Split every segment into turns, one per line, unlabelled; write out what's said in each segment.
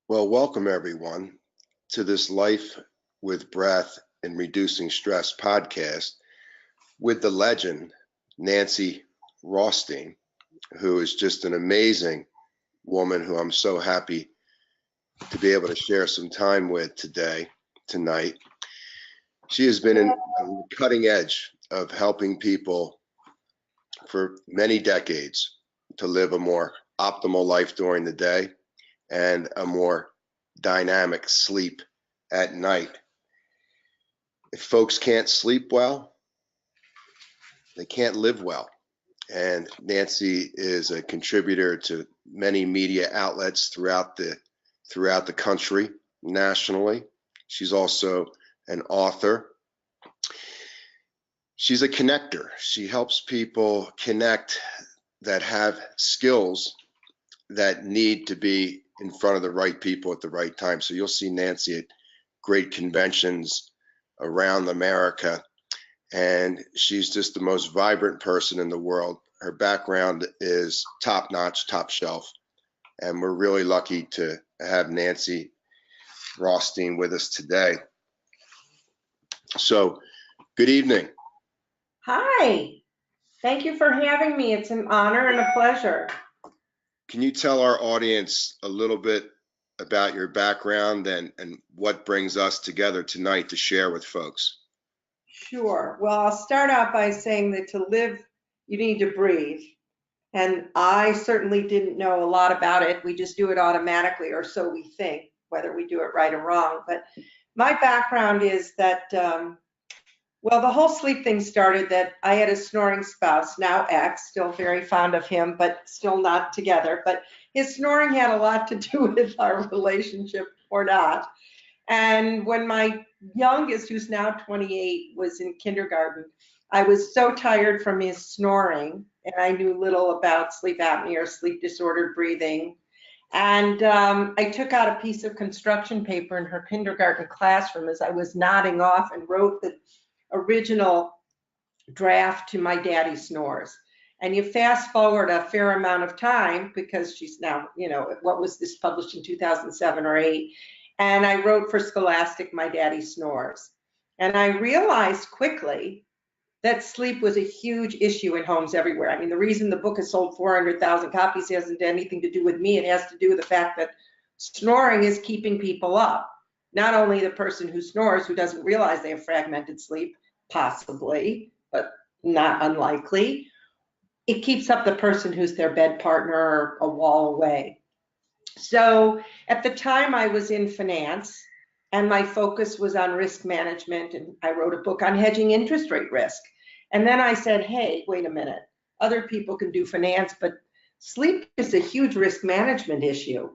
Well, welcome everyone to this Life with Breath and Reducing Stress podcast with the legend, Nancy Rothstein, who is just an amazing woman who I'm so happy to be able to share some time with tonight. She has been on the cutting edge of helping people for many decades to live a more optimal life during the day and a more dynamic sleep at night. If folks can't sleep well, they can't live well. And Nancy is a contributor to many media outlets throughout the country, nationally. She's also an author. She's a connector. She helps people connect that have skills that need to be in front of the right people at the right time. So you'll see Nancy at great conventions around America, and she's just the most vibrant person in the world. Her background is top notch, top shelf, and we're really lucky to have Nancy Rothstein with us today. So, good evening.
Hi, thank you for having me. It's an honor and a pleasure.
Can you tell our audience a little bit about your background and what brings us together tonight to share with folks?
Sure. Well, I'll start out by saying that to live, you need to breathe. And I certainly didn't know a lot about it. We just do it automatically, or so we think, whether we do it right or wrong. But my background is that, well, the whole sleep thing started that I had a snoring spouse, now ex, still very fond of him, but still not together. But his snoring had a lot to do with our relationship or not. And when my youngest, who's now 28, was in kindergarten, I was so tired from his snoring, and I knew little about sleep apnea or sleep disordered breathing. And I took out a piece of construction paper in her kindergarten classroom as I was nodding off and wrote the original draft to My Daddy Snores. And you fast forward a fair amount of time, because she's now, what was this, published in 2007 or 8? And I wrote for Scholastic, My Daddy Snores. And I realized quickly that sleep was a huge issue in homes everywhere. I mean, the reason the book has sold 400,000 copies hasn't anything to do with me. It has to do with the fact that snoring is keeping people up. Not only the person who snores, who doesn't realize they have fragmented sleep, possibly, but not unlikely. It keeps up the person who's their bed partner a wall away. So at the time I was in finance, and my focus was on risk management, and I wrote a book on hedging interest rate risk. And then I said, hey, wait a minute, other people can do finance, but sleep is a huge risk management issue.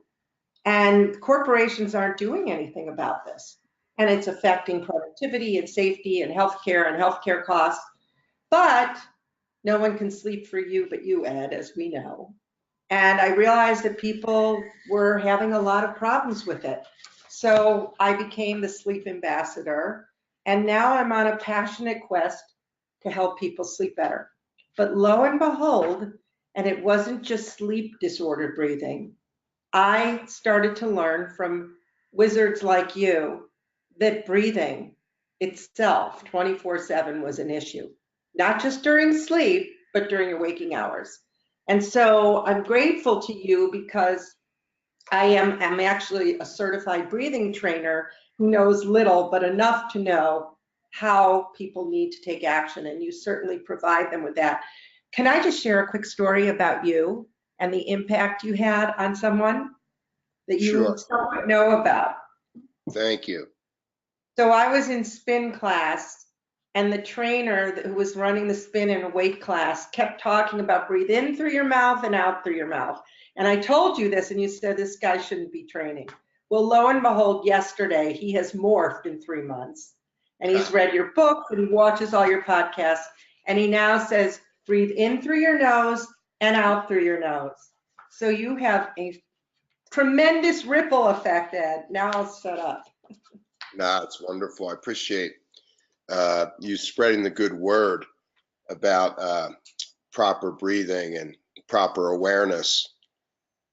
And corporations aren't doing anything about this. And it's affecting productivity and safety and healthcare costs. But no one can sleep for you but you, Ed, as we know. And I realized that people were having a lot of problems with it. So I became the sleep ambassador. And now I'm on a passionate quest to help people sleep better. But lo and behold, and it wasn't just sleep disordered breathing, I started to learn from wizards like you that breathing itself 24/7 was an issue, not just during sleep, but during your waking hours. And so I'm grateful to you, because I'm actually a certified breathing trainer who knows little, but enough to know how people need to take action, and you certainly provide them with that. Can I just share a quick story about you and the impact you had on someone that you
Sure.
somewhat know about?
Thank you.
So I was in spin class, and the trainer who was running the spin and weight class kept talking about breathe in through your mouth and out through your mouth. And I told you this, and you said this guy shouldn't be training. Well, lo and behold, yesterday he has morphed in 3 months, and he's read your book and he watches all your podcasts, and he now says breathe in through your nose and out through your nose. So you have a tremendous ripple effect, Ed. Now I'll shut up.
Nah, it's wonderful. I appreciate you spreading the good word about proper breathing and proper awareness,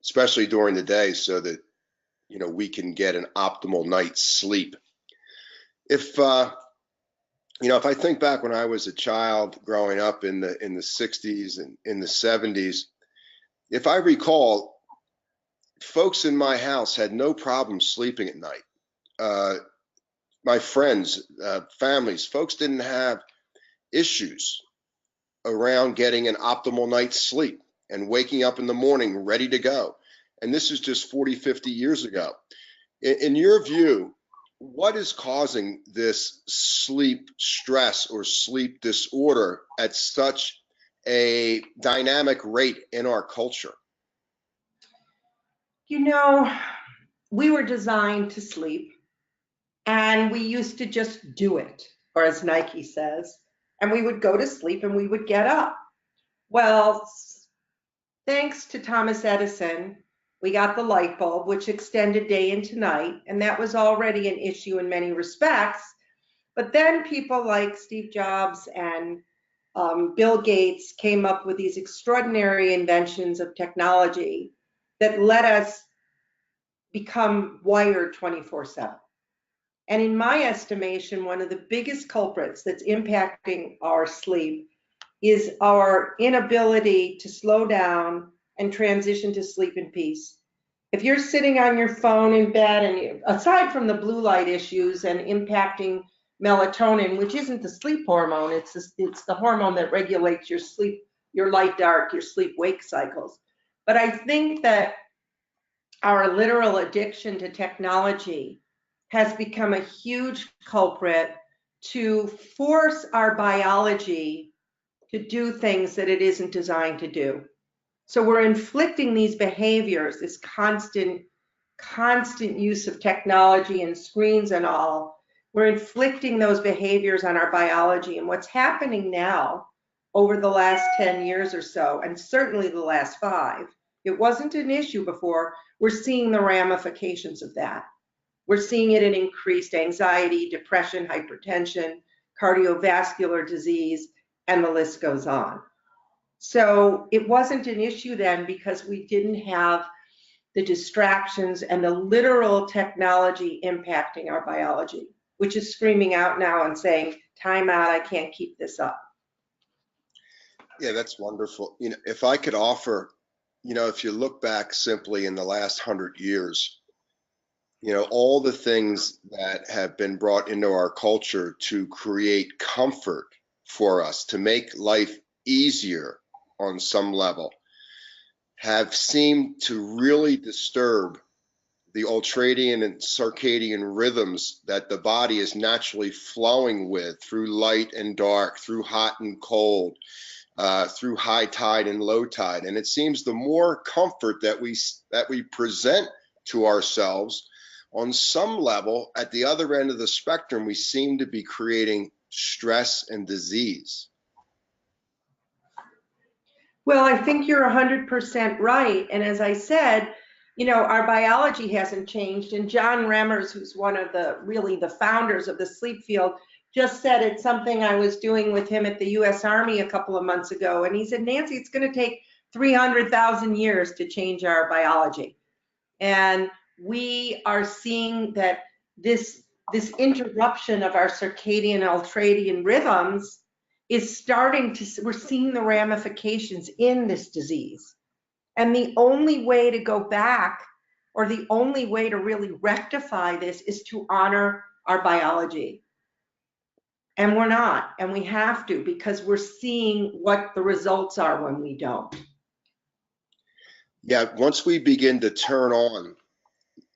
especially during the day, so that we can get an optimal night's sleep. If if I think back when I was a child growing up in the 60s and in the 70s, if I recall, folks in my house had no problem sleeping at night. My friends, families, folks didn't have issues around getting an optimal night's sleep and waking up in the morning ready to go. And this is just 40, 50 years ago. In your view, what is causing this sleep stress or sleep disorder at such a dynamic rate in our culture?
We were designed to sleep, and we used to just do it, or as Nike says, and we would go to sleep and we would get up. Well, thanks to Thomas Edison, we got the light bulb, which extended day into night, and that was already an issue in many respects. But then people like Steve Jobs and Bill Gates came up with these extraordinary inventions of technology that let us become wired 24/7. And in my estimation, one of the biggest culprits that's impacting our sleep is our inability to slow down and transition to sleep in peace. If you're sitting on your phone in bed, and aside from the blue light issues and impacting melatonin, which isn't the sleep hormone, it's the hormone that regulates your sleep, your light dark, your sleep wake cycles. But I think that our literal addiction to technology has become a huge culprit to force our biology to do things that it isn't designed to do. So we're inflicting these behaviors, this constant use of technology and screens and all. We're inflicting those behaviors on our biology. And what's happening now over the last 10 years or so, and certainly the last 5, it wasn't an issue before, we're seeing the ramifications of that. We're seeing it in increased anxiety, depression, hypertension, cardiovascular disease, and the list goes on. So it wasn't an issue then because we didn't have the distractions and the literal technology impacting our biology, which is screaming out now and saying, time out, I can't keep this up.
Yeah, that's wonderful. If I could offer, if you look back simply in the last 100 years, all the things that have been brought into our culture to create comfort for us, to make life easier on some level, have seemed to really disturb the ultradian and circadian rhythms that the body is naturally flowing with through light and dark, through hot and cold, through high tide and low tide. And it seems the more comfort that we present to ourselves, on some level, at the other end of the spectrum, we seem to be creating stress and disease.
Well, I think you're 100% right. And as I said, our biology hasn't changed. And John Remmers, who's one of the founders of the sleep field, just said it's something I was doing with him at the US Army a couple of months ago. And he said, Nancy, it's going to take 300,000 years to change our biology. And we are seeing that this interruption of our circadian ultradian rhythms is we're seeing the ramifications in this disease. And the only way to go back, or the only way to really rectify this, is to honor our biology. And we're not, and we have to, because we're seeing what the results are when we don't.
Yeah, once we begin to turn on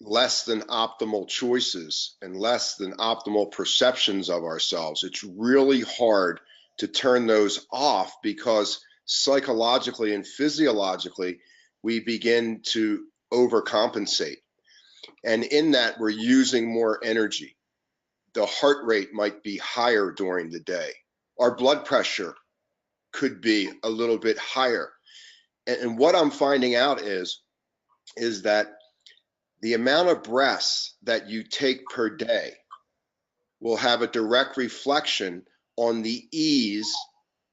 less than optimal choices and less than optimal perceptions of ourselves, it's really hard to turn those off, because psychologically and physiologically, we begin to overcompensate. And in that, we're using more energy. The heart rate might be higher during the day. Our blood pressure could be a little bit higher. And what I'm finding out is that the amount of breaths that you take per day will have a direct reflection on the ease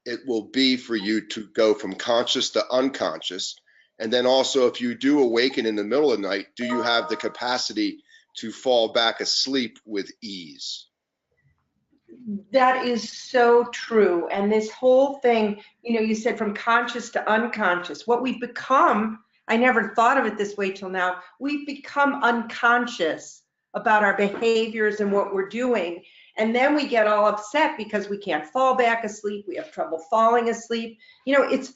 it will be for you to go from conscious to unconscious, And then also, if you do awaken in the middle of the night, do you have the capacity to fall back asleep with ease?
That is so true. And this whole thing, you said from conscious to unconscious, what we've become, I never thought of it this way till now, we've become unconscious about our behaviors and what we're doing. And then we get all upset because we can't fall back asleep. We have trouble falling asleep. It's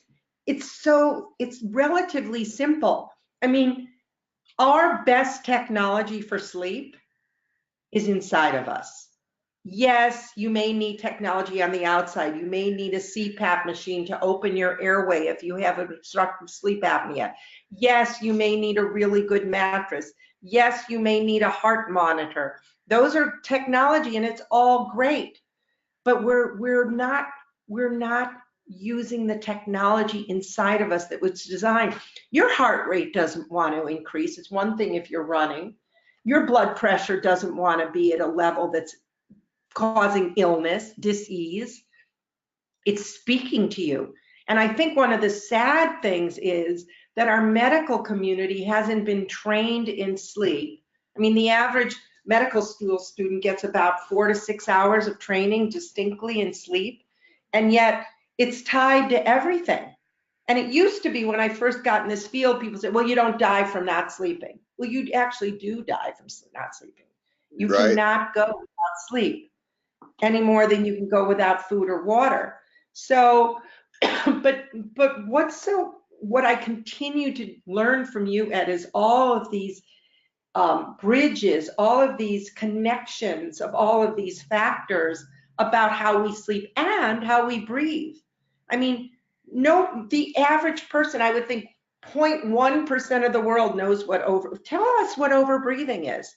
relatively simple. I mean, our best technology for sleep is inside of us. Yes, you may need technology on the outside. You may need a CPAP machine to open your airway if you have obstructive sleep apnea. Yes, you may need a really good mattress. Yes, you may need a heart monitor. Those are technology and it's all great. But we're not using the technology inside of us that was designed. Your heart rate doesn't want to increase. It's one thing if you're running. Your blood pressure doesn't want to be at a level that's causing illness, disease. It's speaking to you. And I think one of the sad things is that our medical community hasn't been trained in sleep. I mean, the average medical school student gets about 4 to 6 hours of training distinctly in sleep, and yet it's tied to everything. And it used to be when I first got in this field, people said, well, you don't die from not sleeping. Well, you actually do die from not sleeping. You
Right.
cannot go without sleep any more than you can go without food or water. So, but what I continue to learn from you, Ed, is all of these bridges, all of these connections of all of these factors about how we sleep and how we breathe. I mean, the average person, I would think 0.1% of the world knows tell us what overbreathing is.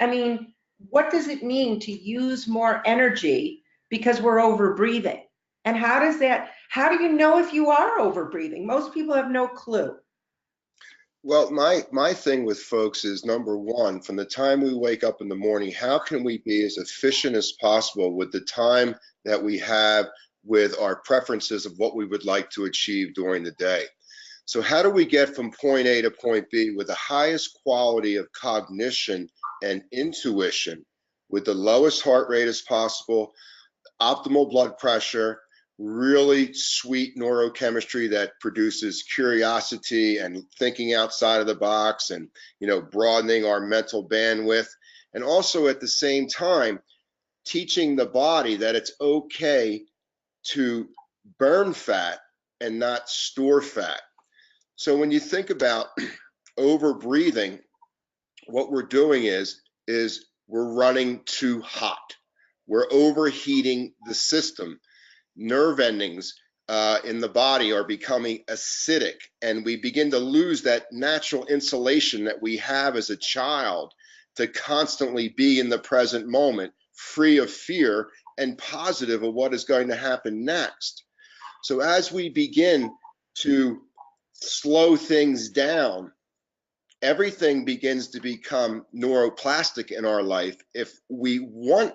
I mean, what does it mean to use more energy because we're overbreathing? And how do you know if you are overbreathing? Most people have no clue.
Well, my thing with folks is, number one, from the time we wake up in the morning, how can we be as efficient as possible with the time that we have with our preferences of what we would like to achieve during the day? So how do we get from point A to point B with the highest quality of cognition and intuition, with the lowest heart rate as possible, optimal blood pressure, really sweet neurochemistry that produces curiosity and thinking outside of the box, and broadening our mental bandwidth, and also at the same time teaching the body that it's okay to burn fat and not store fat. So when you think about over breathing, what we're doing is we're running too hot. We're overheating the system. Nerve endings in the body are becoming acidic, and we begin to lose that natural insulation that we have as a child to constantly be in the present moment, free of fear and positive of what is going to happen next. So as we begin to slow things down, everything begins to become neuroplastic in our life if we want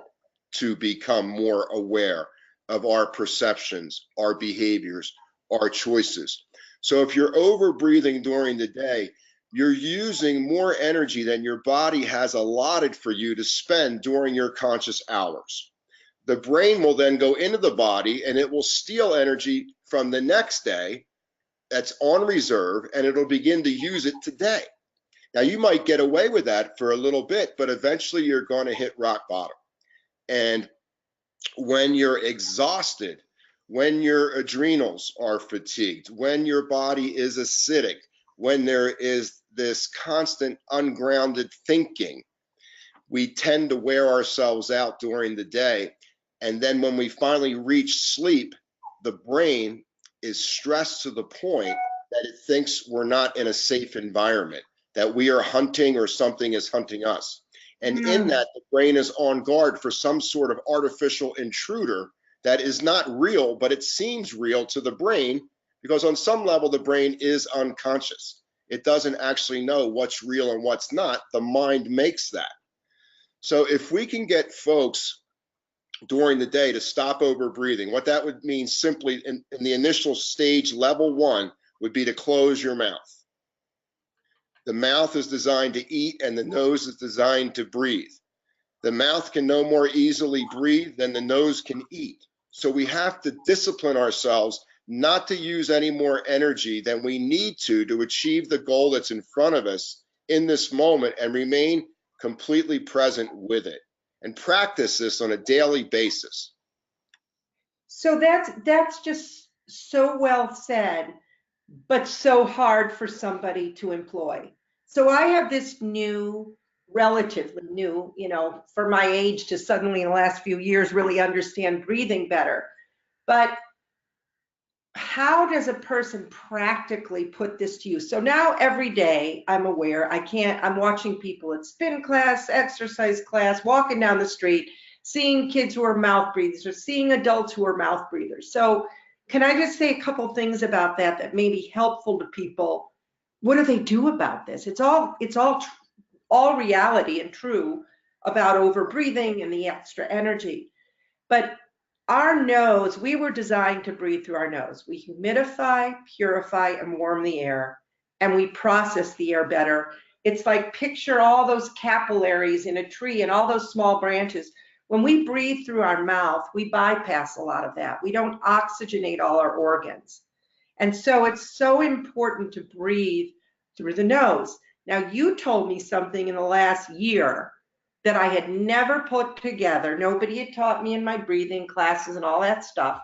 to become more aware of our perceptions, our behaviors, our choices. So if you're over breathing during the day, you're using more energy than your body has allotted for you to spend during your conscious hours. The brain will then go into the body and it will steal energy from the next day that's on reserve, and it'll begin to use it today. Now, you might get away with that for a little bit, but eventually you're going to hit rock bottom. And when you're exhausted, when your adrenals are fatigued, when your body is acidic, when there is this constant ungrounded thinking, we tend to wear ourselves out during the day. And then when we finally reach sleep, the brain is stressed to the point that it thinks we're not in a safe environment, that we are hunting or something is hunting us. And in that, the brain is on guard for some sort of artificial intruder that is not real, but it seems real to the brain, because on some level, the brain is unconscious. It doesn't actually know what's real and what's not. The mind makes that. So if we can get folks during the day to stop over breathing, what that would mean simply in the initial stage, level one, would be to close your mouth. The mouth is designed to eat and the nose is designed to breathe. The mouth can no more easily breathe than the nose can eat. So we have to discipline ourselves not to use any more energy than we need to achieve the goal that's in front of us in this moment and remain completely present with it. And practice this on a daily basis.
So that's just so well said, but so hard for somebody to employ. So I have this new, relatively new, for my age to suddenly in the last few years really understand breathing better. But how does a person practically put this to use? So now every day I'm aware, I'm watching people at spin class, exercise class, walking down the street, seeing kids who are mouth breathers or seeing adults who are mouth breathers. So can I just say a couple things about that may be helpful to people? What do they do about this? It's all reality and true about overbreathing and the extra energy. But our nose, we were designed to breathe through our nose. We humidify, purify, and warm the air, and we process the air better. It's like picture all those capillaries in a tree and all those small branches. When we breathe through our mouth, we bypass a lot of that. We don't oxygenate all our organs. And so it's so important to breathe through the nose. Now, you told me something in the last year that I had never put together. Nobody had taught me in my breathing classes and all that stuff.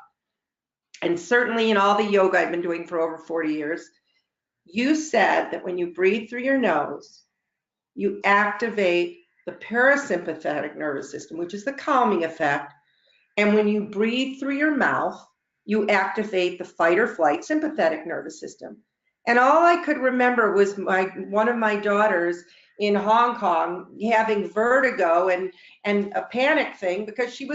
And certainly in all the yoga I've been doing for over 40 years, you said that when you breathe through your nose, you activate the parasympathetic nervous system, which is the calming effect. And when you breathe through your mouth, you activate the fight or flight sympathetic nervous system. And all I could remember was one of my daughters in Hong Kong having vertigo and a panic thing because she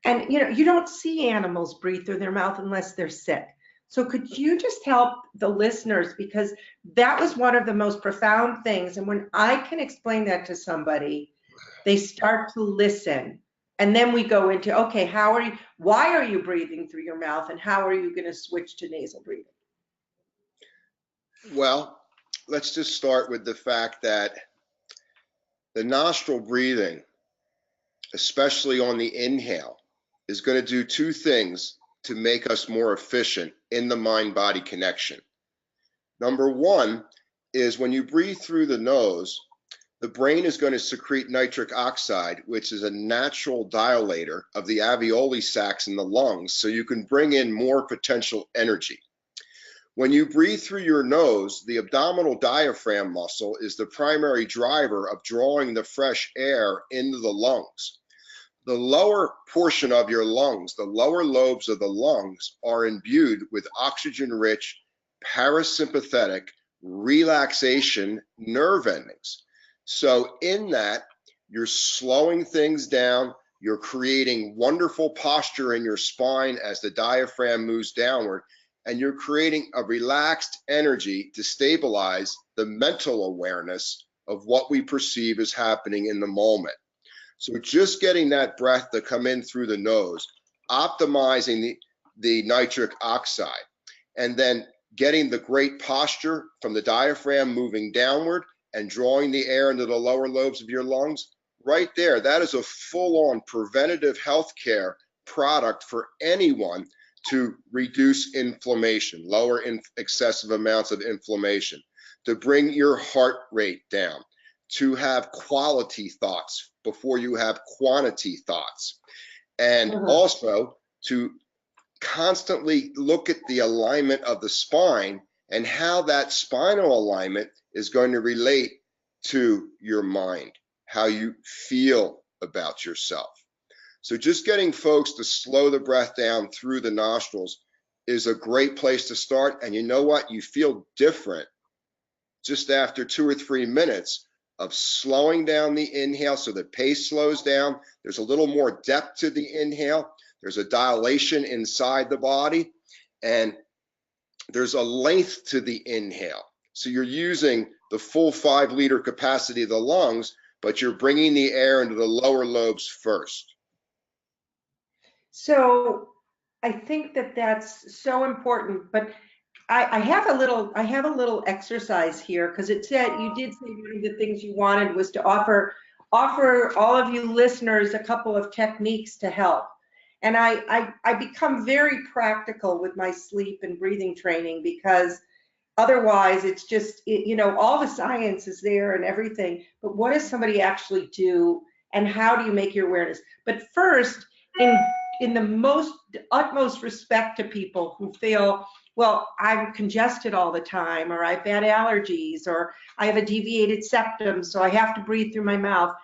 and you don't see animals breathe through their mouth unless they're sick. So could you just help the listeners, because that was one of the most profound things, and when I can explain that to somebody, they start to listen. And then we go into, okay, why are you breathing through your mouth, and how are you going to switch to nasal breathing?
Well, let's just start with the fact that the nostril breathing, especially on the inhale, is going to do two things to make us more efficient in the mind-body connection. Number one is when you breathe through the nose, the brain is going to secrete nitric oxide, which is a natural dilator of the alveoli sacs in the lungs, so you can bring in more potential energy. When you breathe through your nose, the abdominal diaphragm muscle is the primary driver of drawing the fresh air into the lungs. The lower portion of your lungs, the lower lobes of the lungs, are imbued with oxygen-rich, parasympathetic, relaxation nerve endings. So in that, you're slowing things down, you're creating wonderful posture in your spine as the diaphragm moves downward, and you're creating a relaxed energy to stabilize the mental awareness of what we perceive as happening in the moment. So just getting that breath to come in through the nose, optimizing the nitric oxide, and then getting the great posture from the diaphragm moving downward and drawing the air into the lower lobes of your lungs, right there, that is a full-on preventative healthcare product for anyone to reduce inflammation, lower excessive amounts of inflammation, to bring your heart rate down, to have quality thoughts before you have quantity thoughts, and also to constantly look at the alignment of the spine and how that spinal alignment is going to relate to your mind, how you feel about yourself. So just getting folks to slow the breath down through the nostrils is a great place to start. And you know what? You feel different just after 2 or 3 minutes of slowing down the inhale, so the pace slows down. There's a little more depth to the inhale. There's a dilation inside the body, and there's a length to the inhale. So you're using the full 5-liter capacity of the lungs, but you're bringing the air into the lower lobes first.
So I think that that's so important, but I have a little exercise here because it said you did say one of the things you wanted was to offer all of you listeners a couple of techniques to help. And I become very practical with my sleep and breathing training because otherwise it's just all the science is there and everything, but what does somebody actually do and how do you make your awareness? But first, in the utmost respect to people who feel, well, I'm congested all the time, or I've had allergies, or I have a deviated septum, so I have to breathe through my mouth.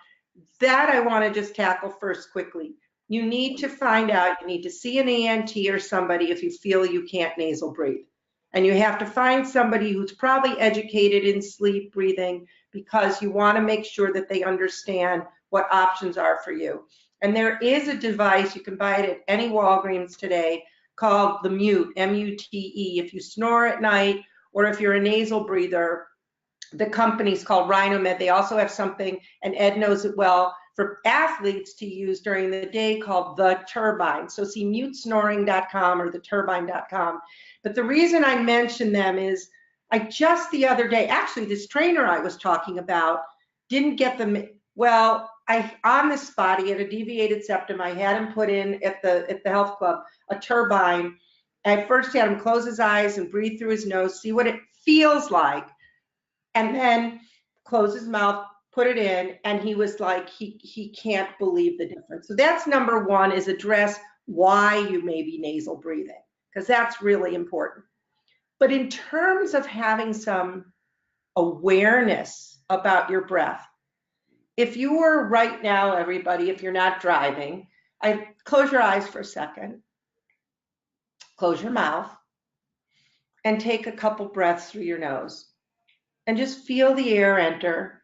That I want to just tackle first quickly. You need to find out, you need to see an ENT or somebody if you feel you can't nasal breathe. And you have to find somebody who's probably educated in sleep breathing because you want to make sure that they understand what options are for you. And there is a device, you can buy it at any Walgreens today, called the Mute, M-U-T-E. If you snore at night or if you're a nasal breather, the company's called Rhinomed. They also have something, and Ed knows it well, for athletes to use during the day called the Turbine. So see mutesnoring.com or theturbine.com. But the reason I mention them is I just the other day, actually this trainer I was talking about didn't get them, well, on the spot, he had a deviated septum. I had him put in at the health club, a turbine. I first had him close his eyes and breathe through his nose, see what it feels like, and then close his mouth, put it in, and he was like, he can't believe the difference. So that's number one, is address why you may be nasal breathing, because that's really important. But in terms of having some awareness about your breath, if you were right now, everybody, if you're not driving, close your eyes for a second, close your mouth, and take a couple breaths through your nose. And just feel the air enter.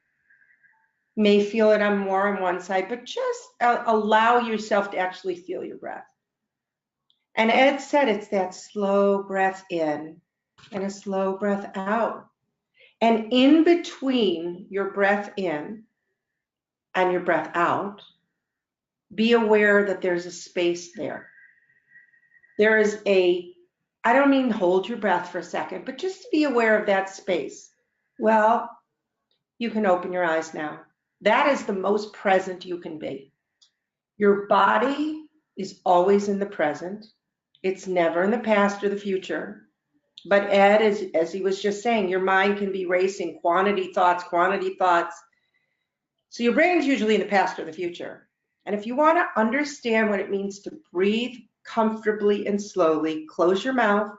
May feel it on more on one side, but just allow yourself to actually feel your breath. And Ed said it's that slow breath in and a slow breath out. And in between your breath in and your breath out, be aware that there's a space there. There is I don't mean hold your breath for a second, but just be aware of that space. Well, you can open your eyes now. That is the most present you can be. Your body is always in the present. It's never in the past or the future. But Ed, as he was just saying, your mind can be racing, quantity thoughts. So your brain's usually in the past or the future. And if you want to understand what it means to breathe comfortably and slowly, close your mouth,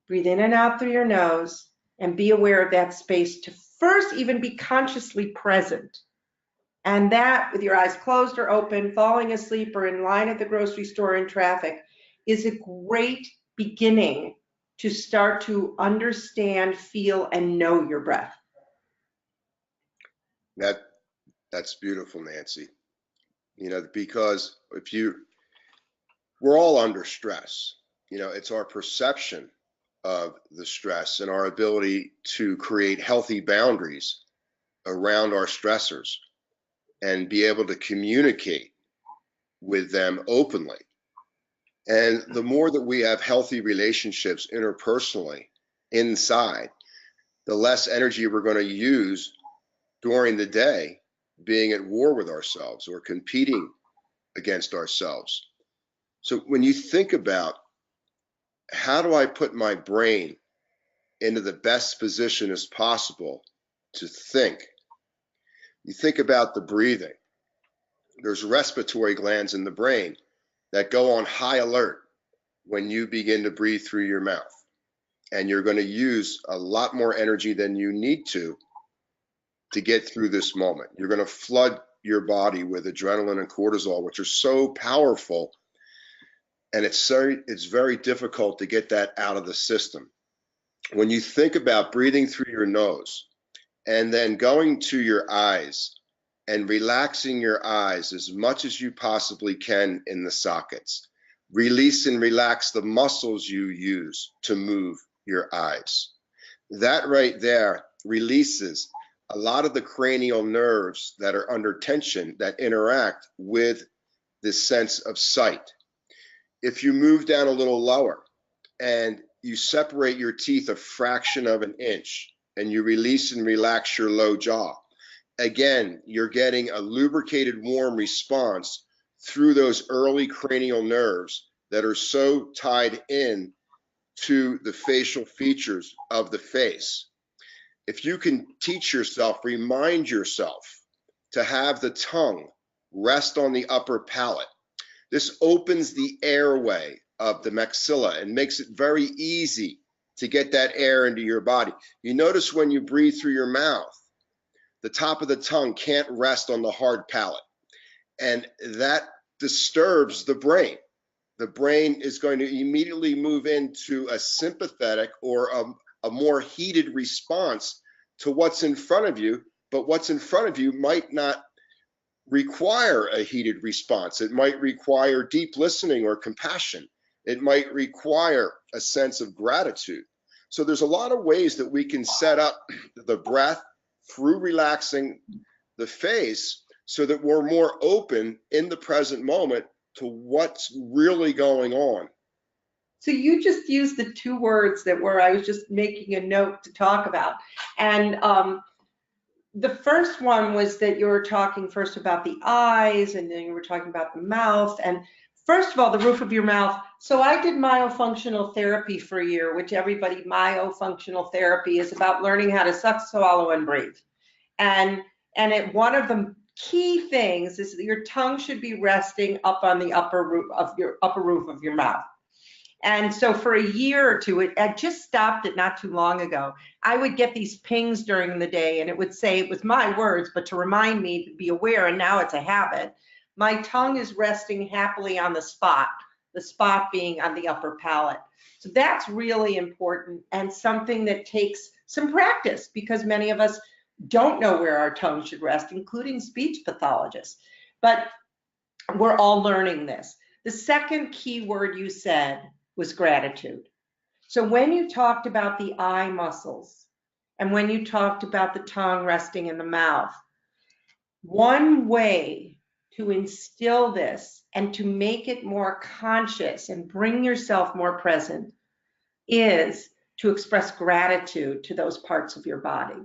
breathe in and out through your nose, and be aware of that space to first even be consciously present. And that, with your eyes closed or open, falling asleep, or in line at the grocery store in traffic, is a great beginning to start to understand, feel, and know your breath.
That's beautiful, Nancy. Because we're all under stress. It's our perception of the stress and our ability to create healthy boundaries around our stressors and be able to communicate with them openly. And the more that we have healthy relationships interpersonally inside, the less energy we're going to use during the day being at war with ourselves or competing against ourselves. So when you think about how do I put my brain into the best position as possible to think, you think about the breathing. There's respiratory glands in the brain that go on high alert when you begin to breathe through your mouth. And you're going to use a lot more energy than you need to get through this moment. You're going to flood your body with adrenaline and cortisol, which are so powerful. And it's very difficult to get that out of the system. When you think about breathing through your nose and then going to your eyes and relaxing your eyes as much as you possibly can in the sockets, release and relax the muscles you use to move your eyes. That right there releases a lot of the cranial nerves that are under tension that interact with this sense of sight. If you move down a little lower and you separate your teeth a fraction of an inch and you release and relax your low jaw. Again, you're getting a lubricated, warm response through those early cranial nerves that are so tied in to the facial features of the face. If you can teach yourself, remind yourself to have the tongue rest on the upper palate. This opens the airway of the maxilla and makes it very easy to get that air into your body. You notice when you breathe through your mouth, the top of the tongue can't rest on the hard palate, and that disturbs the brain. The brain is going to immediately move into a sympathetic or a more heated response to what's in front of you, but what's in front of you might not require a heated response. It might require deep listening or compassion. It might require a sense of gratitude. So there's a lot of ways that we can set up the breath through relaxing the face so that we're more open in the present moment to what's really going on.
So you just used the two words that were, I was just making a note to talk about. And the first one was that you were talking first about the eyes, and then you were talking about the mouth. And first of all, the roof of your mouth. So I did myofunctional therapy for a year, which everybody, myofunctional therapy is about learning how to suck, swallow, and breathe. And one of the key things is that your tongue should be resting up on the upper roof of your mouth. And so for a year or two, I just stopped it not too long ago. I would get these pings during the day, and it would say, it was my words, but to remind me to be aware, and now it's a habit. My tongue is resting happily on the spot being on the upper palate. So that's really important and something that takes some practice, because many of us don't know where our tongue should rest, including speech pathologists. But we're all learning this. The second key word you said was gratitude. So when you talked about the eye muscles and when you talked about the tongue resting in the mouth, one way to instill this and to make it more conscious and bring yourself more present is to express gratitude to those parts of your body.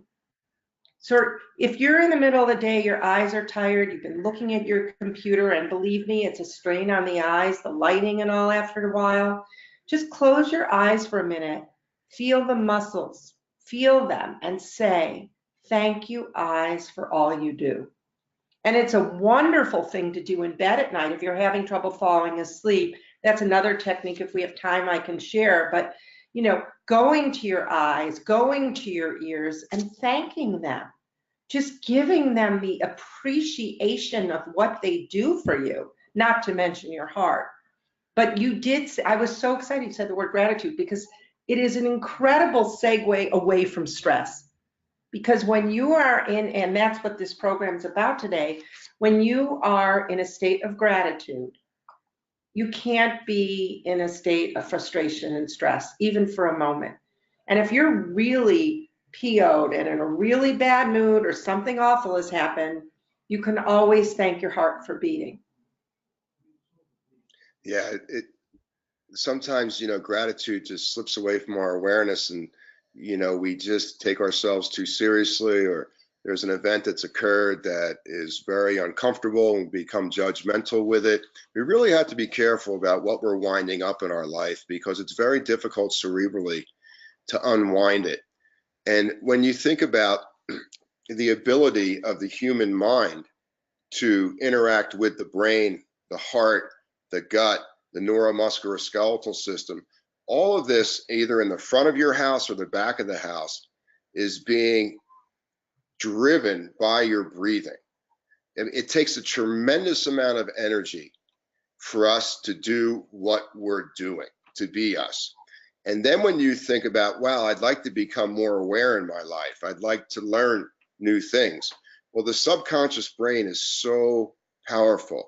So if you're in the middle of the day, your eyes are tired, you've been looking at your computer, and believe me, it's a strain on the eyes, the lighting and all after a while, just close your eyes for a minute, feel the muscles, feel them, and say, thank you, eyes, for all you do. And it's a wonderful thing to do in bed at night if you're having trouble falling asleep. That's another technique, if we have time, I can share. But, you know, going to your eyes, going to your ears, and thanking them. Just giving them the appreciation of what they do for you, not to mention your heart. But you did say, I was so excited you said the word gratitude, because it is an incredible segue away from stress. Because when you are in, and that's what this program is about today, when you are in a state of gratitude, you can't be in a state of frustration and stress, even for a moment. And if you're really PO'd and in a really bad mood or something awful has happened, you can always thank your heart for beating.
Yeah, sometimes, you know, gratitude just slips away from our awareness, and, you know, we just take ourselves too seriously, or there's an event that's occurred that is very uncomfortable and we become judgmental with it. We really have to be careful about what we're winding up in our life, because it's very difficult cerebrally to unwind it. And when you think about the ability of the human mind to interact with the brain, the heart, the gut, the neuromusculoskeletal system, all of this, either in the front of your house or the back of the house, is being driven by your breathing. It takes a tremendous amount of energy for us to do what we're doing, to be us. And then when you think about, wow, I'd like to become more aware in my life, I'd like to learn new things. Well, the subconscious brain is so powerful,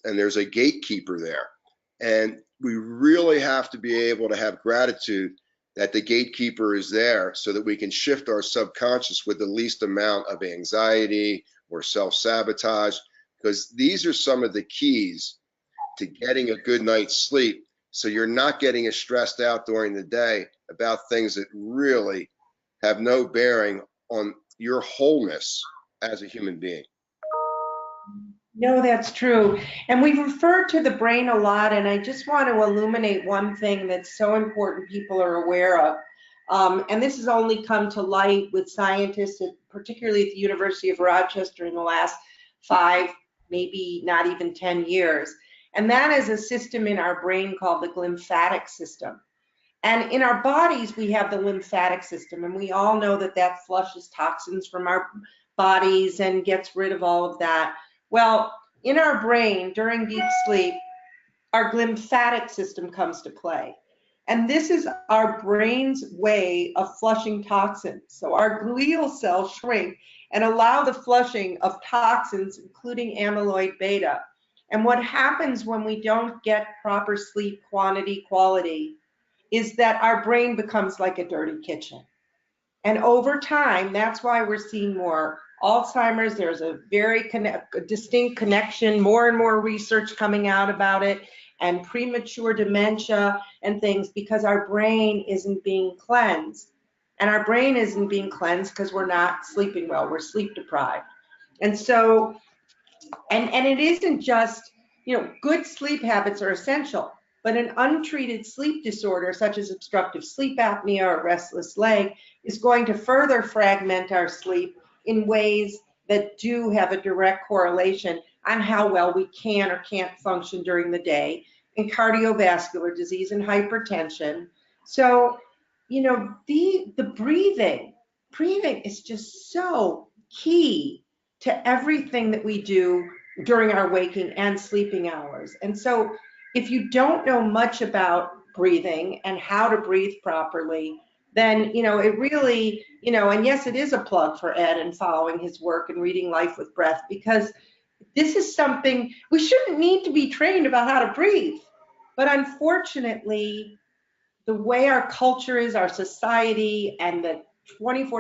and there's a gatekeeper there. And we really have to be able to have gratitude that the gatekeeper is there, so that we can shift our subconscious with the least amount of anxiety or self-sabotage, because these are some of the keys to getting a good night's sleep So you're not getting as stressed out during the day about things that really have no bearing on your wholeness as a human being.
No, that's true. And we've referred to the brain a lot, and I just want to illuminate one thing that's so important people are aware of. And this has only come to light with scientists, particularly at the University of Rochester in the last 5, maybe not even 10 years. And that is a system in our brain called the glymphatic system. And in our bodies, we have the lymphatic system, and we all know that that flushes toxins from our bodies and gets rid of all of that. Well, in our brain, during deep sleep, our glymphatic system comes to play. And this is our brain's way of flushing toxins. So our glial cells shrink and allow the flushing of toxins, including amyloid beta. And what happens when we don't get proper sleep quantity, quality, is that our brain becomes like a dirty kitchen. And over time, that's why we're seeing more Alzheimer's. There's a very distinct connection, more and more research coming out about it, and premature dementia and things, because our brain isn't being cleansed. And our brain isn't being cleansed because we're not sleeping well, we're sleep deprived. And so, and it isn't just, good sleep habits are essential, but an untreated sleep disorder such as obstructive sleep apnea or restless leg is going to further fragment our sleep in ways that do have a direct correlation on how well we can or can't function during the day, in cardiovascular disease and hypertension. So, the breathing is just so key to everything that we do during our waking and sleeping hours. And so if you don't know much about breathing and how to breathe properly, then, it really, and yes, it is a plug for Ed and following his work and reading Life with Breath, because this is something we shouldn't need to be trained about how to breathe. But unfortunately, the way our culture is, our society, and the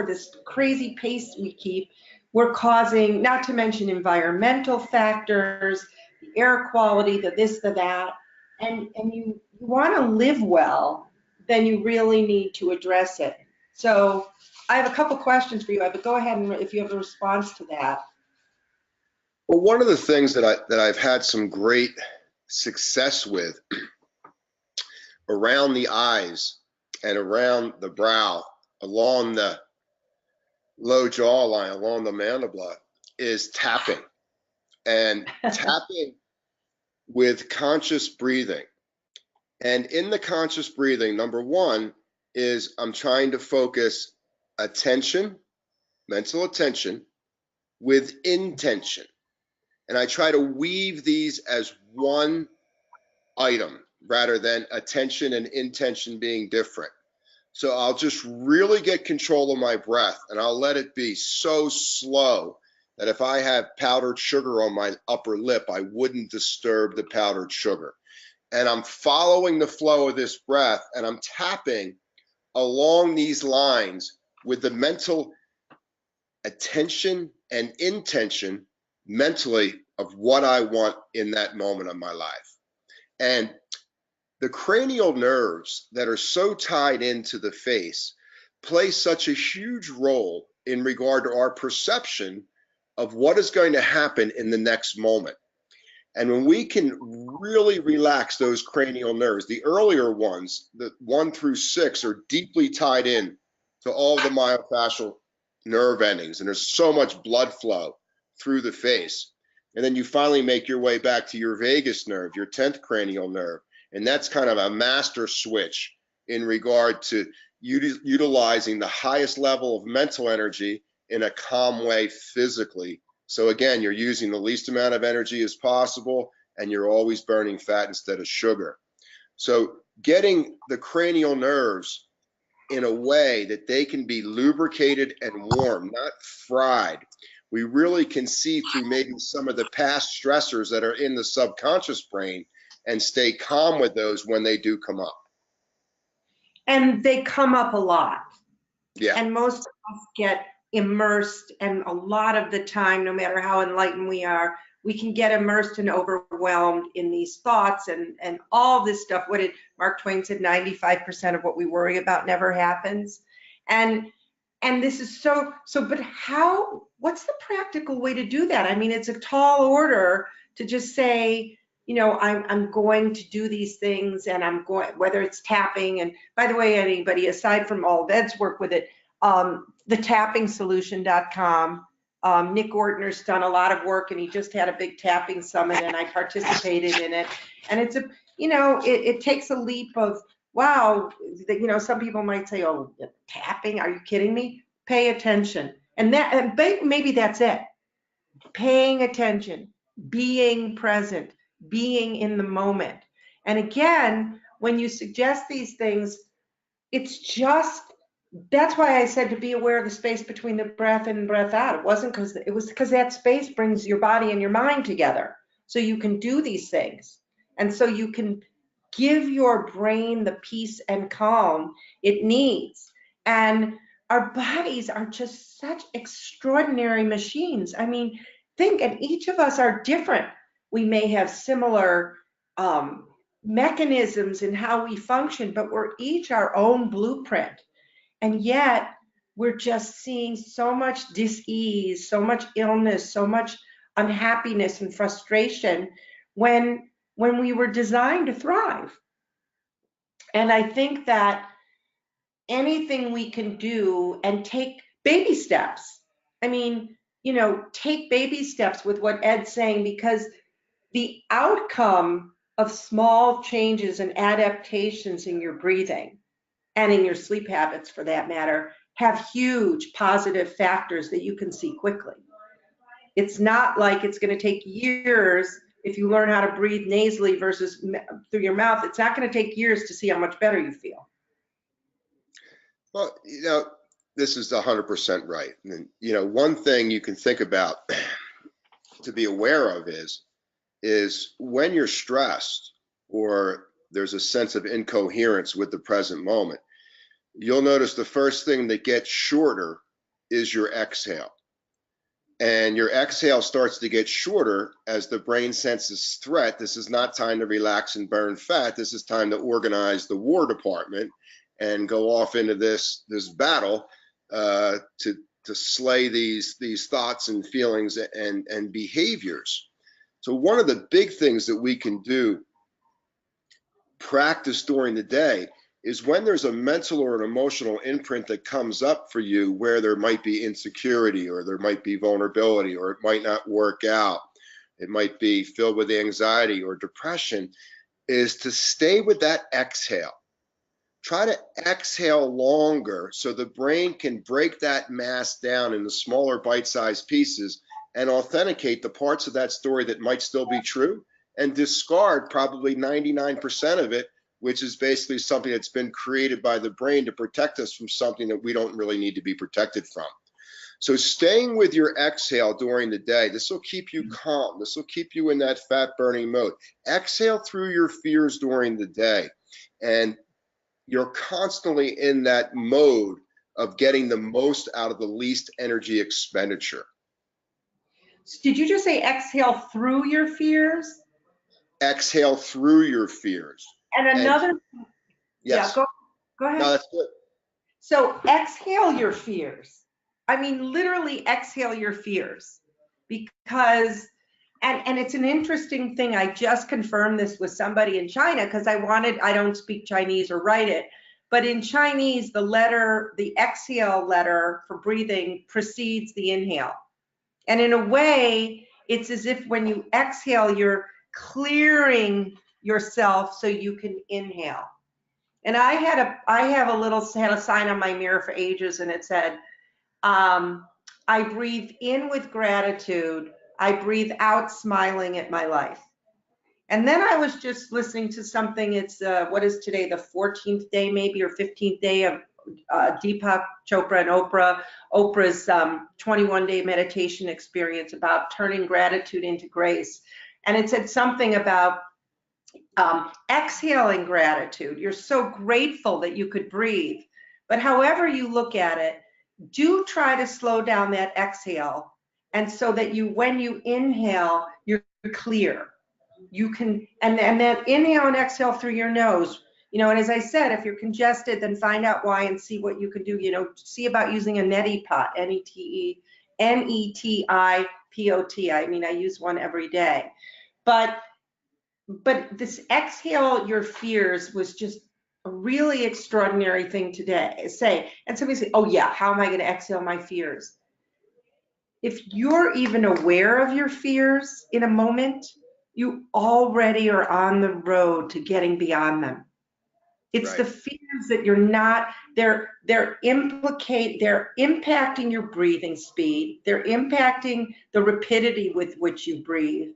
this crazy pace we keep, we're causing, not to mention environmental factors, the air quality, the this, the that, and you want to live well, then you really need to address it. So I have a couple questions for you, but go ahead and if you have a response to that.
Well, one of the things that I've had some great success with around the eyes and around the brow, along the low jawline, along the mandible, is tapping. And tapping with conscious breathing. And in the conscious breathing, number one is I'm trying to focus attention, mental attention, with intention. And I try to weave these as one item rather than attention and intention being different. So I'll just really get control of my breath, and I'll let it be so slow that if I have powdered sugar on my upper lip, I wouldn't disturb the powdered sugar. And I'm following the flow of this breath, and I'm tapping along these lines with the mental attention and intention mentally of what I want in that moment of my life. And the cranial nerves that are so tied into the face play such a huge role in regard to our perception of what is going to happen in the next moment. And when we can really relax those cranial nerves, the earlier ones, the 1 through 6, are deeply tied in to all the myofascial nerve endings, and there's so much blood flow through the face. And then you finally make your way back to your vagus nerve, your 10th cranial nerve. And that's kind of a master switch in regard to utilizing the highest level of mental energy in a calm way physically. So again, you're using the least amount of energy as possible, and you're always burning fat instead of sugar. So getting the cranial nerves in a way that they can be lubricated and warm, not fried. We really can see through maybe some of the past stressors that are in the subconscious brain and stay calm with those when they do come up.
And they come up a lot.
Yeah.
And most of us get immersed, and a lot of the time, no matter how enlightened we are, we can get immersed and overwhelmed in these thoughts and all this stuff. What did Mark Twain said? 95% of what we worry about never happens. And this is so, but what's the practical way to do that? I mean, it's a tall order to just say, you know, I'm going to do these things, and I'm going, whether it's tapping, and by the way, anybody, aside from all of Ed's work with it, thetappingsolution.com, Nick Ortner's done a lot of work, and he just had a big tapping summit, and I participated in it. And it's it takes a leap of, wow, some people might say, oh, tapping, are you kidding me? Pay attention. And maybe that's it. Paying attention, being present, being in the moment. And again, when you suggest these things, that's why I said to be aware of the space between the breath in and breath out. It was because that space brings your body and your mind together. So you can do these things. And so you can give your brain the peace and calm it needs. And our bodies are just such extraordinary machines. I mean, and each of us are different. We may have similar mechanisms in how we function, but we're each our own blueprint. And yet we're just seeing so much dis-ease, so much illness, so much unhappiness and frustration when we were designed to thrive. And I think that anything we can do and take baby steps. I mean, take baby steps with what Ed's saying, because the outcome of small changes and adaptations in your breathing and in your sleep habits, for that matter, have huge positive factors that you can see quickly. It's not like it's going to take years. If you learn how to breathe nasally versus through your mouth, it's not going to take years to see how much better you feel.
Well, this is 100% right. And, one thing you can think about to be aware of is when you're stressed or there's a sense of incoherence with the present moment, you'll notice the first thing that gets shorter is your exhale. And your exhale starts to get shorter as the brain senses threat. This is not time to relax and burn fat. This is time to organize the War Department and go off into this battle to slay these thoughts and feelings and behaviors. So one of the big things that we can do, practice during the day, is when there's a mental or an emotional imprint that comes up for you where there might be insecurity or there might be vulnerability or it might not work out, it might be filled with anxiety or depression, is to stay with that exhale. Try to exhale longer so the brain can break that mass down into smaller bite-sized pieces and authenticate the parts of that story that might still be true and discard probably 99% of it, which is basically something that's been created by the brain to protect us from something that we don't really need to be protected from. So staying with your exhale during the day, this will keep you calm. This will keep you in that fat burning mode. Exhale through your fears during the day. And you're constantly in that mode of getting the most out of the least energy expenditure.
Did you just say exhale through your fears?
Exhale through your fears.
And another,
yes.
Yeah, go ahead.
No, that's good.
So exhale your fears. I mean, literally exhale your fears, because, and it's an interesting thing. I just confirmed this with somebody in China because I don't speak Chinese or write it, but in Chinese, the exhale letter for breathing precedes the inhale. And in a way, it's as if when you exhale, you're clearing yourself so you can inhale. And I had a sign on my mirror for ages, and it said, I breathe in with gratitude. I breathe out smiling at my life. And then I was just listening to something. It's what is today, the 14th day maybe, or 15th day of Deepak Chopra and Oprah's 21-day meditation experience about turning gratitude into grace. And it said something about exhaling gratitude. You're so grateful that you could breathe. But however you look at it, do try to slow down that exhale And so that when you inhale, you're clear. You can, and then inhale and exhale through your nose. And as I said, if you're congested, then find out why and see what you can do. See about using a neti pot, Netipot. I mean, I use one every day. But this exhale your fears was just a really extraordinary thing today. And somebody say, oh yeah, how am I going to exhale my fears? If you're even aware of your fears in a moment, you already are on the road to getting beyond them. It's the fears that you're not, they're impacting your breathing speed. They're impacting the rapidity with which you breathe.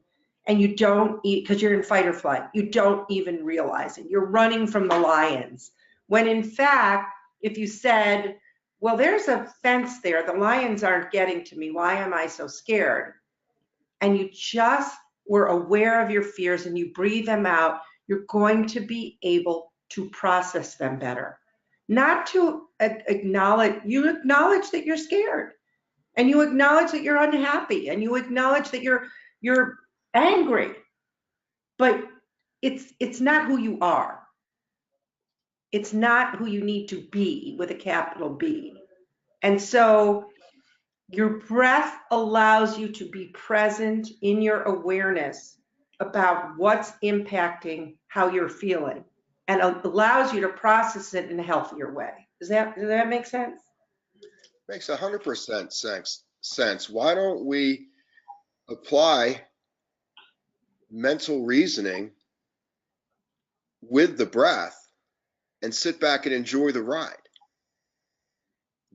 And you don't eat, because you're in fight or flight, you don't even realize it. You're running from the lions. When in fact, if you said, well, there's a fence there, the lions aren't getting to me, why am I so scared? And you just were aware of your fears and you breathe them out, you're going to be able to process them better. Not to acknowledge that you're scared, and you acknowledge that you're unhappy, and you acknowledge that you're angry, but it's not who you are. It's not who you need to be with a capital B. And so your breath allows you to be present in your awareness about what's impacting how you're feeling, and allows you to process it in a healthier way. Does that make sense?
Makes 100% sense. Why don't we apply mental reasoning with the breath and sit back and enjoy the ride?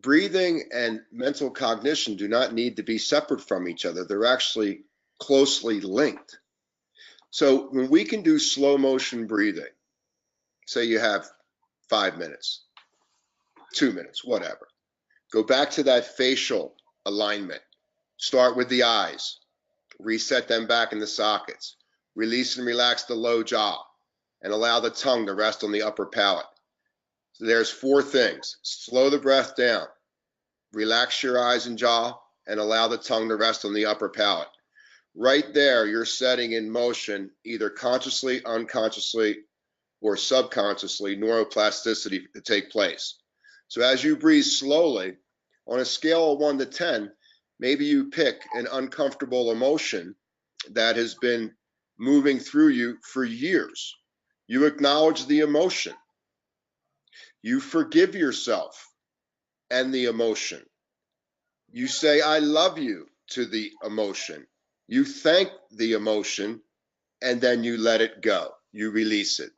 Breathing and mental cognition do not need to be separate from each other. They're actually closely linked. So when we can do slow motion breathing, say you have 5 minutes, 2 minutes, whatever, go back to that facial alignment. Start with the eyes, reset them back in the sockets, release and relax the low jaw, and allow the tongue to rest on the upper palate. So there's 4 things. Slow the breath down, relax your eyes and jaw, and allow the tongue to rest on the upper palate. Right there, you're setting in motion, either consciously, unconsciously, or subconsciously, neuroplasticity to take place. So as you breathe slowly, on a scale of 1 to 10, maybe you pick an uncomfortable emotion that has been moving through you for years. You acknowledge the emotion. You forgive yourself and the emotion. You say, I love you to the emotion. You thank the emotion, and then you let it go. You release it.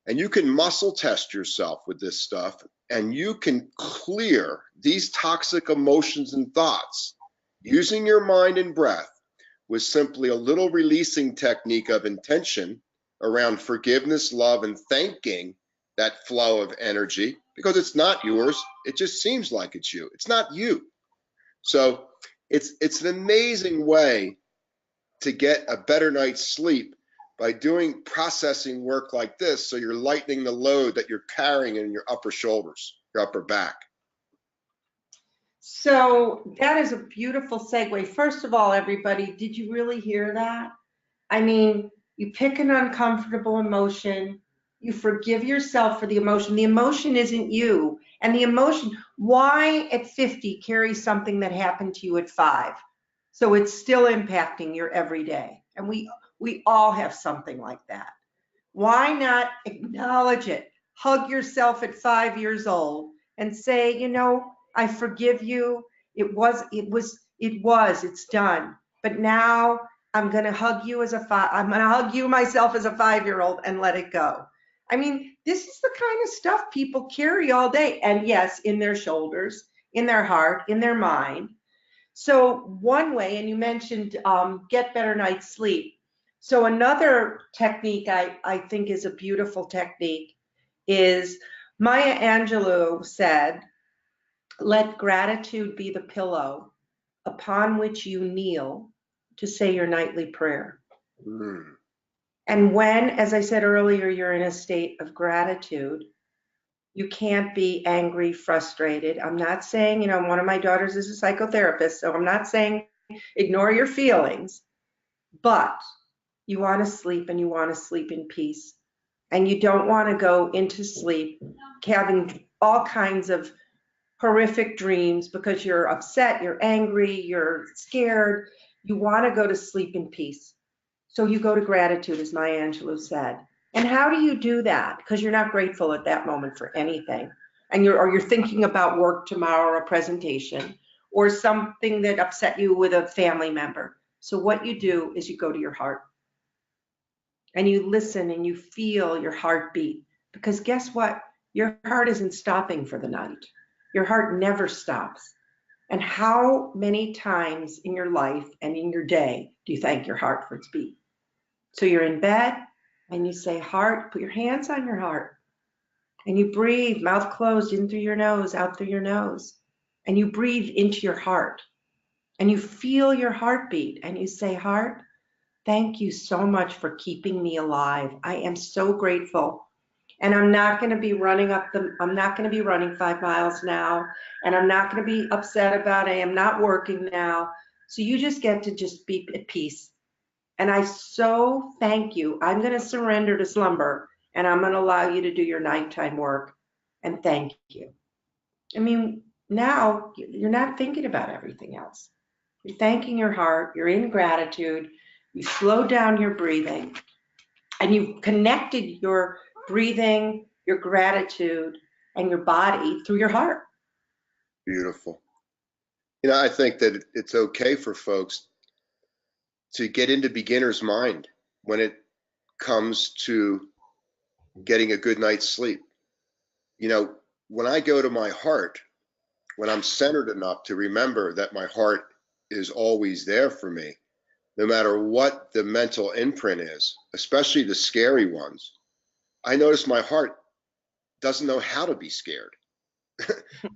And you can muscle test yourself with this stuff, and you can clear these toxic emotions and thoughts using your mind and breath with simply a little releasing technique of intention around forgiveness, love, and thanking that flow of energy, because it's not yours. It just seems like it's you. It's not you. So it's an amazing way to get a better night's sleep by doing processing work like this, so you're lightening the load that you're carrying in your upper shoulders, your upper back.
So that is a beautiful segue. First of all, everybody, did you really hear that? I mean, you pick an uncomfortable emotion, you forgive yourself for the emotion. The emotion isn't you. And the emotion, why at 50 carry something that happened to you at 5? So it's still impacting your everyday. And we all have something like that. Why not acknowledge it? Hug yourself at 5 years old and say, I forgive you. It's done. But now I'm going to hug you myself as a 5-year-old and let it go. I mean, this is the kind of stuff people carry all day. And yes, in their shoulders, in their heart, in their mind. So one way, and you mentioned get better night's sleep. So another technique I think is a beautiful technique is Maya Angelou said, let gratitude be the pillow upon which you kneel to say your nightly prayer.
Mm.
And when, as I said earlier, you're in a state of gratitude, you can't be angry, frustrated. I'm not saying, one of my daughters is a psychotherapist, so I'm not saying ignore your feelings, but you want to sleep and you want to sleep in peace. And you don't want to go into sleep having all kinds of horrific dreams because you're upset, you're angry, you're scared. You want to go to sleep in peace. So you go to gratitude, as Maya Angelou said. And how do you do that? Because you're not grateful at that moment for anything. And you're thinking about work tomorrow or a presentation or something that upset you with a family member. So what you do is you go to your heart and you listen and you feel your heartbeat. Because guess what? Your heart isn't stopping for the night. Your heart never stops. And how many times in your life and in your day do you thank your heart for its beat? So you're in bed and you say, heart, put your hands on your heart. And you breathe, mouth closed, in through your nose, out through your nose. And you breathe into your heart. And you feel your heartbeat. And you say, heart, thank you so much for keeping me alive. I am so grateful. And I'm not going to be running I'm not going to be running 5 miles now. And I'm not going to be upset about it. I am not working now. So you just get to just be at peace. And I so thank you. I'm going to surrender to slumber and I'm going to allow you to do your nighttime work. And thank you. I mean, now you're not thinking about everything else. You're thanking your heart. You're in gratitude. You slow down your breathing and you've connected your breathing, your gratitude, and your body through your heart.
Beautiful. You know, I think that it's okay for folks to get into beginner's mind when it comes to getting a good night's sleep. You know, when I go to my heart, when I'm centered enough to remember that my heart is always there for me, no matter what the mental imprint is, especially the scary ones, I notice my heart doesn't know how to be scared.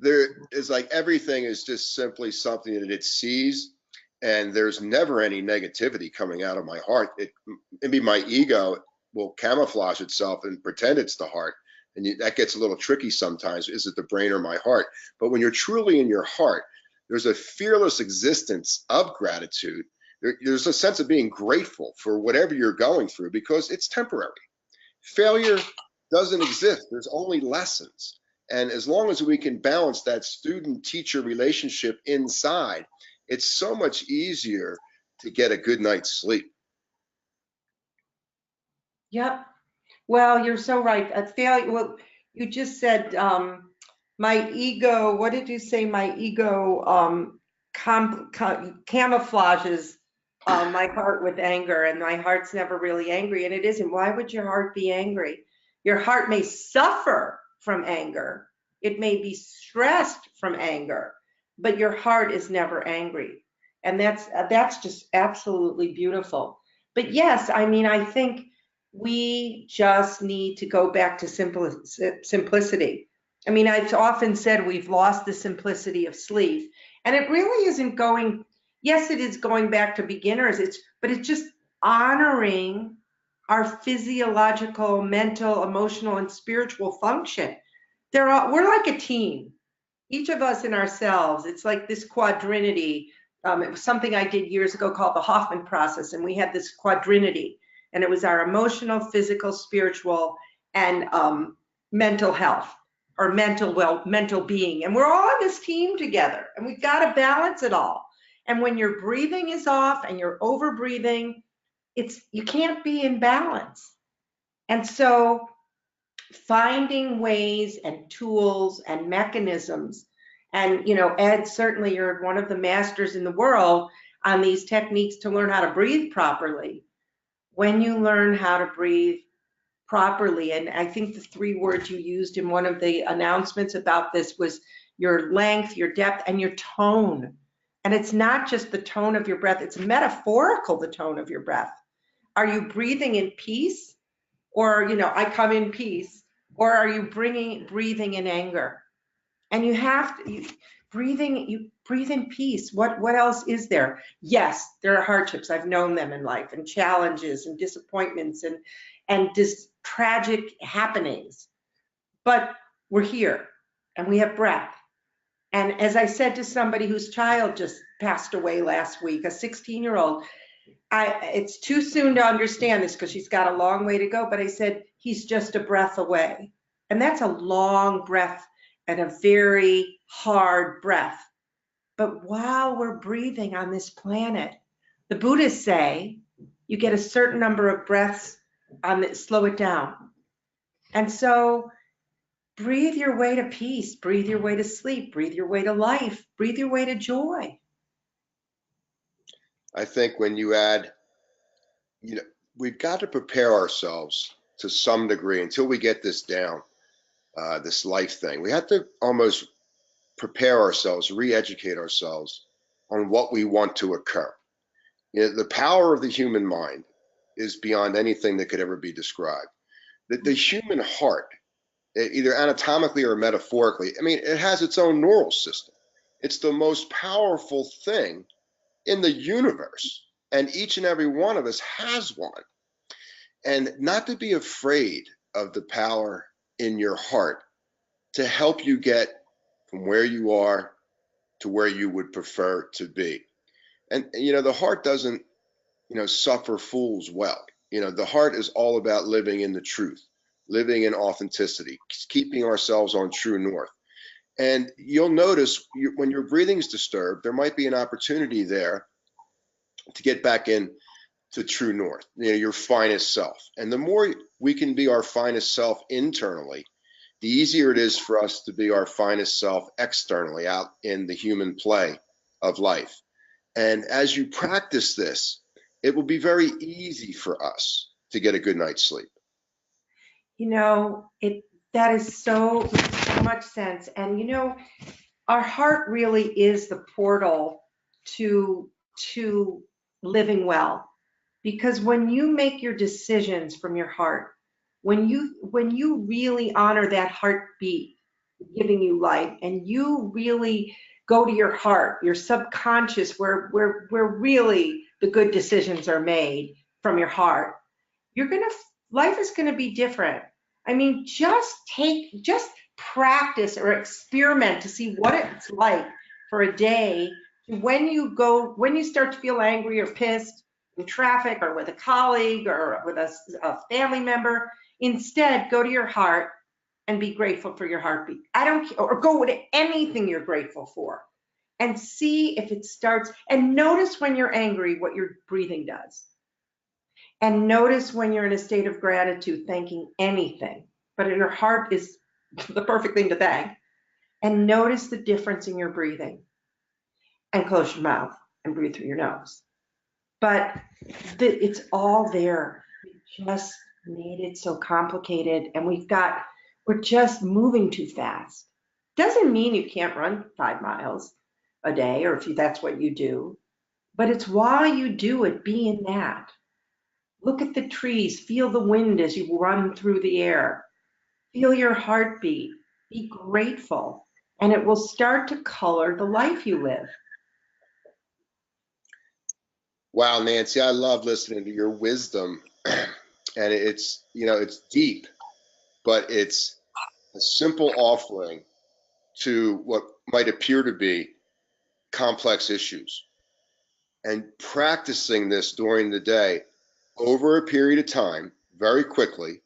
There is like everything is just simply something that it sees, and there's never any negativity coming out of my heart. Maybe my ego will camouflage itself and pretend it's the heart, and that gets a little tricky sometimes. Is it the brain or my heart? But when you're truly in your heart, there's a fearless existence of gratitude. There's a sense of being grateful for whatever you're going through because it's temporary. Failure doesn't exist. There's only lessons. And as long as we can balance that student-teacher relationship inside, it's so much easier to get a good night's sleep.
Yep. Well, you're so right. Failure. Well, you just said my ego. What did you say? My ego camouflages my heart with anger, and my heart's never really angry, and it isn't. Why would your heart be angry? Your heart may suffer from anger. It may be stressed from anger, but your heart is never angry. And that's just absolutely beautiful. But yes, I mean, I think we just need to go back to simplicity. I mean, I've often said we've lost the simplicity of sleep, and it really isn't going, yes, it is going back to beginners, but it's just honoring our physiological, mental, emotional, and spiritual function. We're like a team, each of us in ourselves. It's like this quadrinity. It was something I did years ago called the Hoffman process, and we had this quadrinity, and it was our emotional, physical, spiritual, and mental health, or mental being. And we're all on this team together, and we've got to balance it all. And when your breathing is off and you're over breathing, you can't be in balance. And so finding ways and tools and mechanisms, and Ed, certainly you're one of the masters in the world on these techniques to learn how to breathe properly. When you learn how to breathe properly, and I think the 3 words you used in one of the announcements about this was your length, your depth, and your tone. And it's not just the tone of your breath, it's metaphorical, the tone of your breath. Are you breathing in peace? Or, I come in peace. Or are you breathing in anger? And you have to, you breathe in peace. What else is there? Yes, there are hardships. I've known them in life, and challenges and disappointments and just tragic happenings. But we're here and we have breath. And as I said to somebody whose child just passed away last week, a 16-year-old. It's too soon to understand this because she's got a long way to go, but I said, he's just a breath away. And that's a long breath and a very hard breath. But while we're breathing on this planet, the Buddhists say you get a certain number of breaths on it, slow it down. And so breathe your way to peace, breathe your way to sleep, breathe your way to life, breathe your way to joy.
I think when you add, we've got to prepare ourselves to some degree until we get this down, this life thing. We have to almost prepare ourselves, re-educate ourselves on what we want to occur. The power of the human mind is beyond anything that could ever be described. The human heart, either anatomically or metaphorically, it has its own neural system. It's the most powerful thing in the universe, and each and every one of us has one. And not to be afraid of the power in your heart to help you get from where you are to where you would prefer to be. And the heart doesn't suffer fools well. The heart is all about living in the truth, living in authenticity, keeping ourselves on true north. And you'll notice when your breathing is disturbed, there might be an opportunity there to get back in to true north, your finest self. And the more we can be our finest self internally, the easier it is for us to be our finest self externally out in the human play of life. And as you practice this, it will be very easy for us to get a good night's sleep.
That is so much sense. And our heart really is the portal to living well. Because when you make your decisions from your heart, when you really honor that heartbeat giving you life, and you really go to your heart, your subconscious, where really the good decisions are made from your heart, life is gonna be different. Just practice or experiment to see what it's like for a day. When you start to feel angry or pissed in traffic or with a colleague or with a family member, instead go to your heart and be grateful for your heartbeat. Or go with anything you're grateful for and see if it starts, and notice when you're angry what your breathing does. And notice when you're in a state of gratitude, thanking anything, but in your heart is the perfect thing to thank. And notice the difference in your breathing. And close your mouth and breathe through your nose. But it's all there. We just made it so complicated, and we're just moving too fast. Doesn't mean you can't run 5 miles a day, or if that's what you do, but it's while you do it, be in that. Look at the trees, feel the wind as you run through the air. Feel your heartbeat, be grateful, and it will start to color the life you live.
Wow, Nancy, I love listening to your wisdom. And it's deep, but it's a simple offering to what might appear to be complex issues. And practicing this during the day over a period of time, very quickly,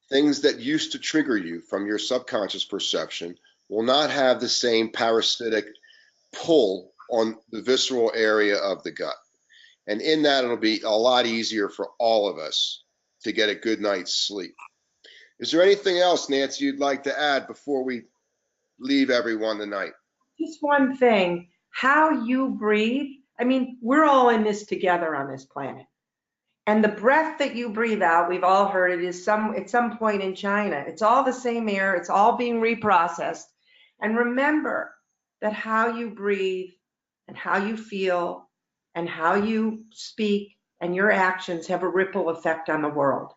things that used to trigger you from your subconscious perception will not have the same parasitic pull on the visceral area of the gut. And in that, it'll be a lot easier for all of us to get a good night's sleep. Is there anything else, Nancy, you'd like to add before we leave everyone tonight?
Just one thing, how you breathe. We're all in this together on this planet. And the breath that you breathe out, we've all heard it, is at some point in China. It's all the same air. It's all being reprocessed. And remember that how you breathe and how you feel and how you speak and your actions have a ripple effect on the world.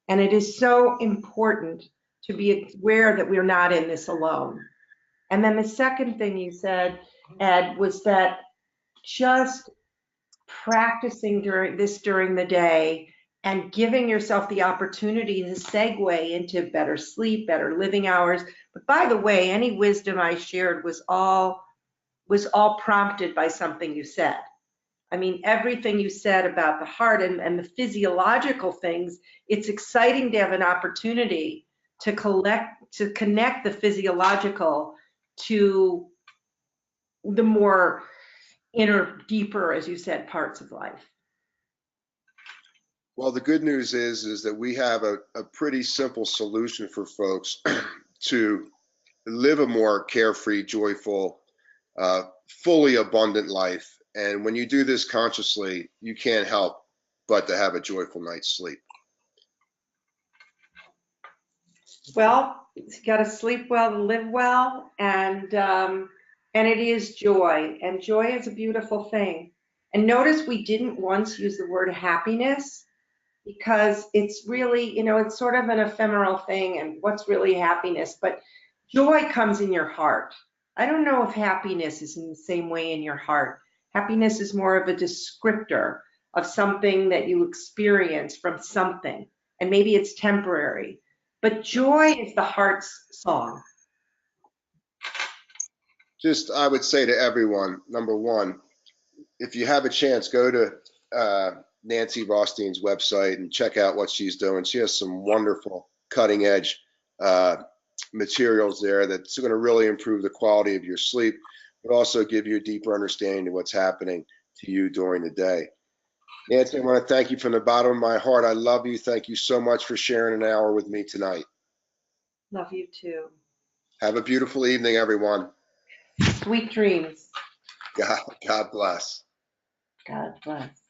And it is so important to be aware that we're not in this alone. And then the second thing you said, Ed, was that just practicing during the day and giving yourself the opportunity to segue into better sleep, better living hours. But by the way, any wisdom I shared was all was all prompted by something you said. I mean, everything you said about the heart and the physiological things, it's exciting to have an opportunity to connect the physiological to the more inner, deeper, as you said, parts of life.
Well, the good news is that we have a pretty simple solution for folks to live a more carefree, joyful, fully abundant life. And when you do this consciously, you can't help but to have a joyful night's sleep.
Well, you got to sleep well to live well, and it is joy, and joy is a beautiful thing. And notice we didn't once use the word happiness, because it's really, you know, it's sort of an ephemeral thing, and what's really happiness? But joy comes in your heart. I don't know if happiness is in the same way in your heart. Happiness is more of a descriptor of something that you experience from something, and maybe it's temporary. But joy is the heart's song.
Just, I would say to everyone, number one, if you have a chance, go to Nancy Rothstein's website and check out what she's doing. She has some wonderful cutting edge materials there that's going to really improve the quality of your sleep, but also give you a deeper understanding of what's happening to you during the day. Nancy, I want to thank you from the bottom of my heart. I love you. Thank you so much for sharing an hour with me tonight.
Love you too.
Have a beautiful evening, everyone.
Sweet dreams.
God bless.
God bless.